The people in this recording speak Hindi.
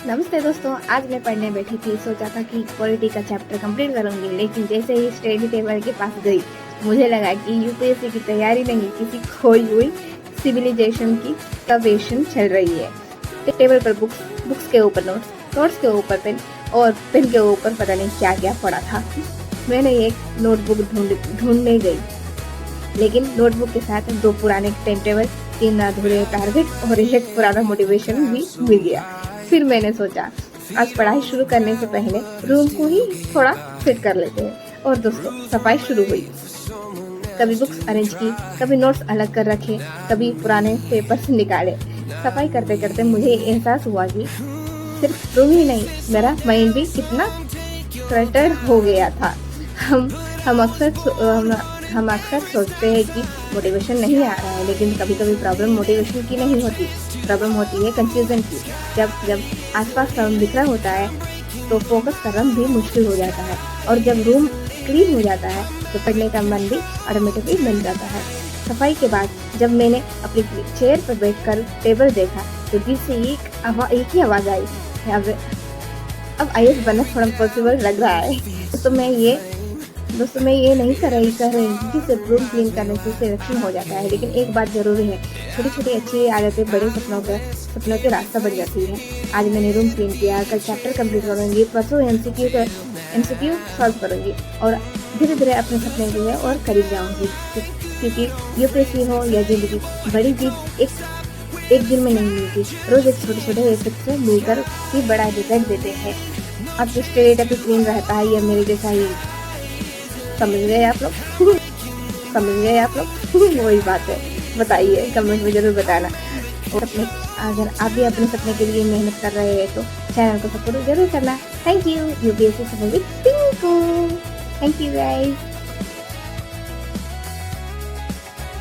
नमस्ते दोस्तों, आज मैं पढ़ने बैठी थी। सोचा था कि पॉलिटी का चैप्टर कंप्लीट करूंगी, लेकिन जैसे ही स्टडी टेबल के पास गई मुझे लगा कि यूपीएससी की तैयारी नहीं, किसी खोई हुई सिविलाइजेशन की कवेशन चल रही है। टेबल पर बुक्स के ऊपर नोट्स के ऊपर पेन और पेन के ऊपर पता नहीं क्या क्या पड़ा था। मैंने एक नोटबुक ढूंढने गई, लेकिन नोटबुक के साथ 2 पुराने टाइम टेबल, 3 अधूरे टारगेट और एक पुराना मोटिवेशन भी मिल गया। फिर मैंने सोचा आज पढ़ाई शुरू करने से पहले रूम को ही थोड़ा फिट कर लेते हैं, और दोस्तों सफाई शुरू हुई। कभी बुक्स अरेंज की, कभी नोट्स अलग कर रखे, कभी पुराने पेपर्स निकाले। सफाई करते करते मुझे एहसास हुआ कि सिर्फ रूम ही नहीं, मेरा माइंड भी कितना क्लटर्ड हो गया था। हम अक्सर सोचते हैं कि मोटिवेशन नहीं आ रहा है, लेकिन कभी कभी प्रॉब्लम मोटिवेशन की नहीं होती, प्रॉब्लम होती है कंफ्यूजन की। जब आसपास सब बिखरा होता है तो फोकस करना भी मुश्किल हो जाता है, और जब रूम क्लीन हो जाता है तो पढ़ने का मन भी ऑटोमेटिकली बन जाता है। सफाई के बाद जब मैंने अपनी चेयर पर बैठकर टेबल देखा तो दिल से एक ही आवाज़ आई, अब आईएएस बनना थोड़ा पॉसिबल लग रहा है। दोस्तों मैं ये नहीं कह रही कि सिर्फ रूम क्लीन करने से सिलेक्शन हो जाता है, लेकिन एक बात जरूरी है, छोटी छोटी अच्छी आदतें बड़े सपनों के रास्ता बन जाती है। आज मैंने रूम क्लीन किया, कल चैप्टर कंप्लीट करूँगी, परसों एमसीक्यू सॉल्व करूँगी, और धीरे धीरे अपने सपने जो है और करीब जाऊँगी। क्योंकि यूपीएससी हो या जिंदगी, बड़ी जीत एक दिन में नहीं मिलती, रोज एक छोटे एफर्ट से मिलकर ही बड़ा रिजल्ट देते हैं। अब जो स्टेट क्लीन रहता है, या मेरे जैसा ही, समझ गए आप लोग वही बात है। बताइए, कमेंट में जरूर बताना। और अगर आप भी अपने सपने के लिए मेहनत कर रहे हैं तो चैनल को सपोर्ट जरूर करना। Thank you. यूपीएससी सफल with Pinku. Thank you guys.